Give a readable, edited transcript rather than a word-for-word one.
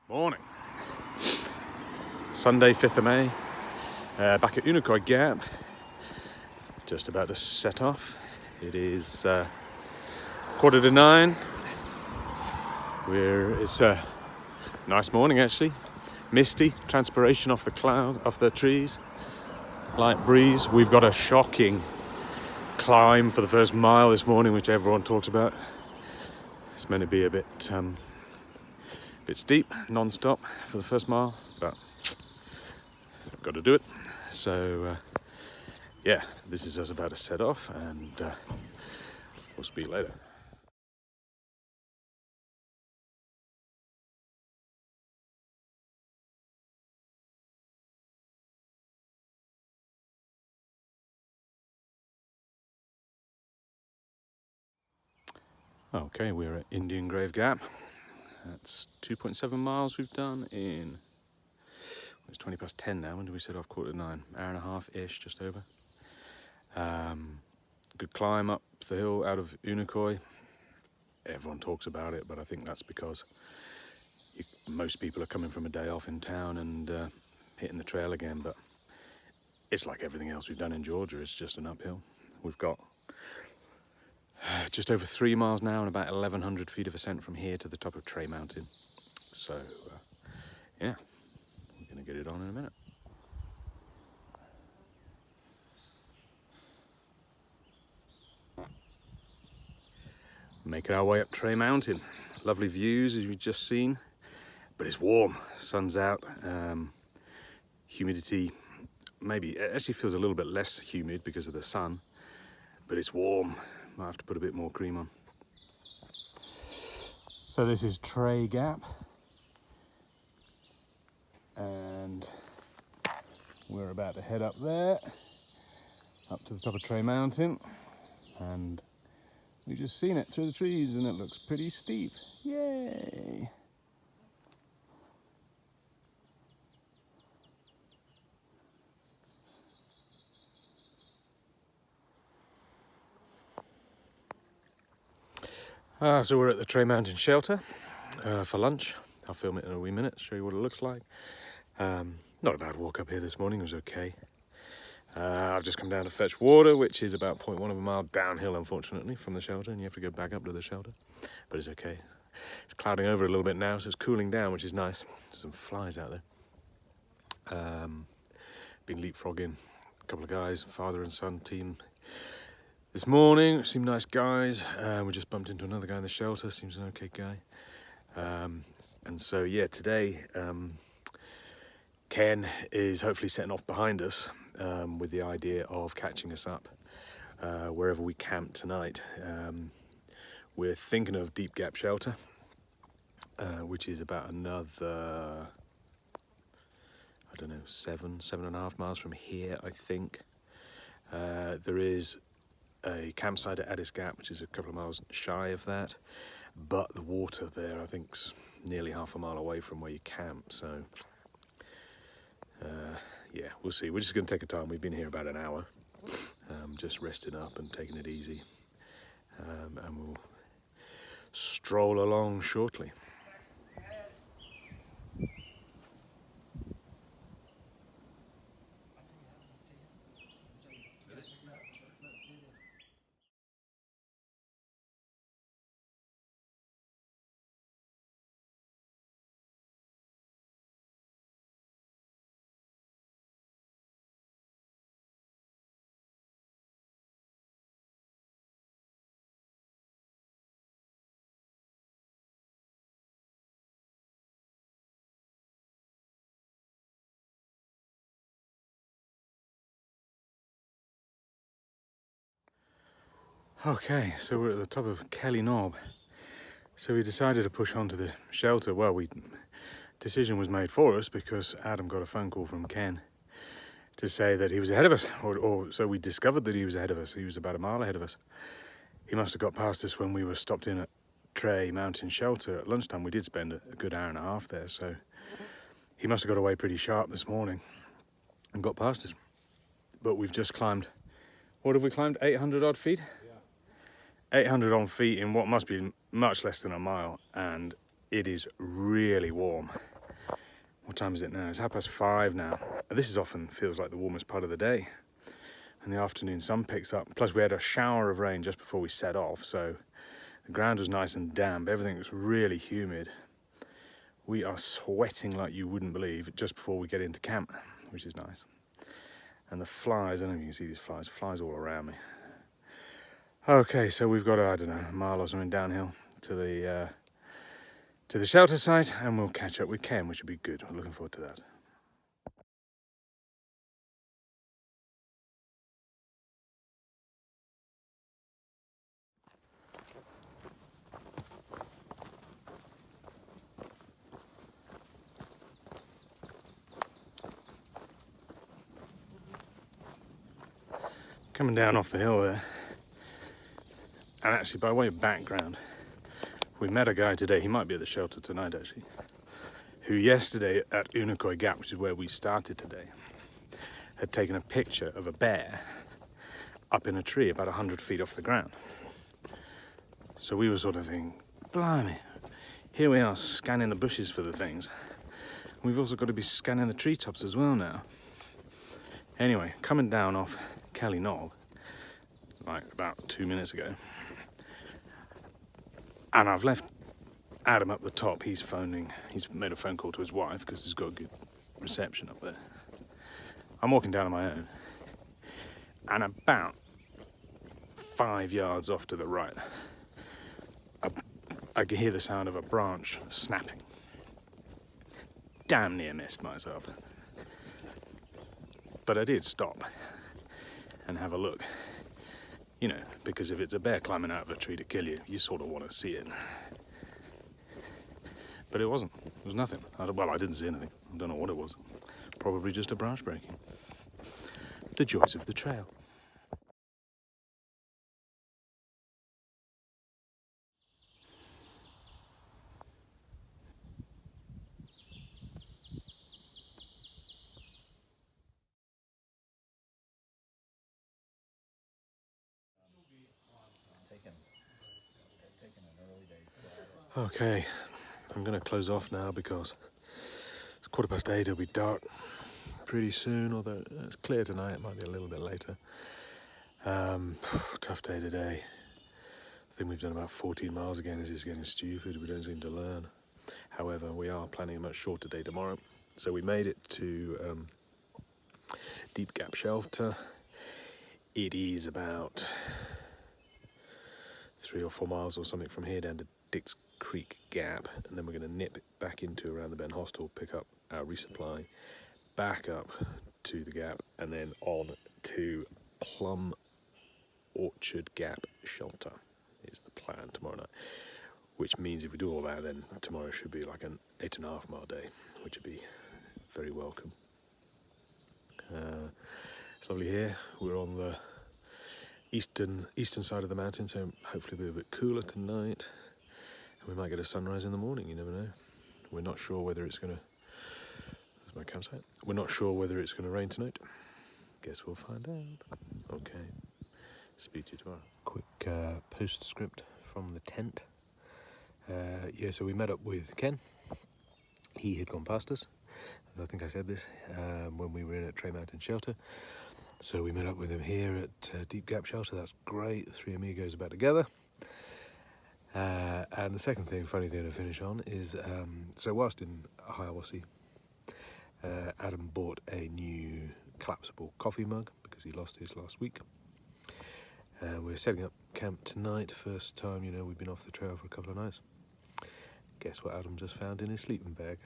Morning. Sunday, 5th of May, back at Unicoi Gap, just about to set off. It is 8:45. It's a nice morning actually, misty, transpiration off the trees, light breeze. We've got a shocking climb for the first mile this morning, which everyone talks about. It's meant to be a bit steep, non-stop for the first mile, but I've got to do it. So yeah, this is us about to set off, and we'll speak later. Okay, we're at Indian Grave Gap. That's 2.7 miles we've done in, it's 20 past 10 now. When did we set off? 8:45, hour and a half-ish, just over. Good climb up the hill out of Unicoi. Everyone talks about it, but I think that's because most people are coming from a day off in town and hitting the trail again, but it's like everything else we've done in Georgia. It's just an uphill. We've got just over 3 miles now and about 1,100 feet of ascent from here to the top of Tray Mountain. So yeah, we're gonna get it on in a minute. Making our way up Tray Mountain. Lovely views as you've just seen, but it's warm. Sun's out. Humidity, maybe it actually feels a little bit less humid because of the sun, but it's warm. Might have to put a bit more cream on. So this is Tray Gap, and we're about to head up there, up to the top of Tray Mountain, and we've just seen it through the trees and it looks pretty steep. Yay! So we're at the Tray Mountain shelter for lunch. I'll film it in a wee minute, show you what it looks like. Not a bad walk up here this morning, it was okay. I've just come down to fetch water, which is about 0.1 of a mile downhill, unfortunately, from the shelter, and you have to go back up to the shelter, but it's okay. It's clouding over a little bit now, so it's cooling down, which is nice. There's some flies out there. Been leapfrogging a couple of guys, father and son team, this morning. Seemed nice guys. We just bumped into another guy in the shelter, seems an okay guy. And so yeah, today Ken is hopefully setting off behind us with the idea of catching us up wherever we camp tonight. We're thinking of Deep Gap Shelter, which is about another, I don't know, 7.5 miles from here, I think. There is a campsite at Addis Gap, which is a couple of miles shy of that, but the water there I think's nearly half a mile away from where you camp, so yeah, we'll see. We're just going to take a time. We've been here about an hour, just resting up and taking it easy, and we'll stroll along shortly. Okay, so we're at the top of Kelly Knob. So we decided to push on to the shelter. Well, decision was made for us because Adam got a phone call from Ken to say that he was ahead of us, or so we discovered that he was ahead of us. He was about a mile ahead of us. He must have got past us when we were stopped in at Tray Mountain Shelter at lunchtime. We did spend a good hour and a half there, so he must have got away pretty sharp this morning and got past us. But we've just climbed, what have we climbed, 800 odd feet? 800 odd feet in what must be much less than a mile, and it is really warm. What time is it now? It's 5:30 now. This is often feels like the warmest part of the day. And the afternoon sun picks up. Plus we had a shower of rain just before we set off, so the ground was nice and damp. Everything was really humid. We are sweating like you wouldn't believe just before we get into camp, which is nice. And the flies, I don't know if you can see these flies all around me. Okay, so we've got, I don't know, a mile or something downhill to the shelter site, and we'll catch up with Ken, which will be good. We're looking forward to that. Coming down off the hill there, and actually by way of background, we met a guy today, he might be at the shelter tonight actually, who yesterday at Unicoi Gap, which is where we started today, had taken a picture of a bear up in a tree about 100 feet off the ground. So we were sort of thinking, blimey, here we are scanning the bushes for the things. We've also got to be scanning the treetops as well now. Anyway, coming down off Kelly Knob, like about 2 minutes ago, and I've left Adam up the top. He's made a phone call to his wife because he's got a good reception up there. I'm walking down on my own, and about 5 yards off to the right, I can hear the sound of a branch snapping. Damn near missed myself. But I did stop and have a look. You know, because if it's a bear climbing out of a tree to kill you, you sort of want to see it. But it wasn't. It was nothing. Well, I didn't see anything. I don't know what it was. Probably just a branch breaking. The joys of the trail. Okay, I'm going to close off now because it's 8:15. It'll be dark pretty soon, although it's clear tonight. It might be a little bit later. Tough day today. I think we've done about 14 miles again. This is getting stupid. We don't seem to learn. However, we are planning a much shorter day tomorrow. So we made it to Deep Gap Shelter. It is about 3 or 4 miles or something from here down to Dick's Creek Gap, and then we're going to nip back into around the Ben Hostel, pick up our resupply, back up to the Gap, and then on to Plum Orchard Gap Shelter is the plan tomorrow night. Which means if we do all that, then tomorrow should be like an 8.5 mile day, which would be very welcome. It's lovely here. We're on the eastern side of the mountain, so hopefully it'll be a bit cooler tonight. We might get a sunrise in the morning, you never know. We're not sure whether it's going to... There's my campsite. We're not sure whether it's going to rain tonight. Guess we'll find out. Okay. Speak to you tomorrow. Quick postscript from the tent. Yeah, so we met up with Ken. He had gone past us. I think I said this when we were in at Trail Mountain Shelter. So we met up with him here at Deep Gap Shelter. That's great. The three amigos are back together. And the second thing, funny thing to finish on, is so whilst in Hiawassee, Adam bought a new collapsible coffee mug because he lost his last week. We're setting up camp tonight. First time, you know, we've been off the trail for a couple of nights. Guess what Adam just found in his sleeping bag?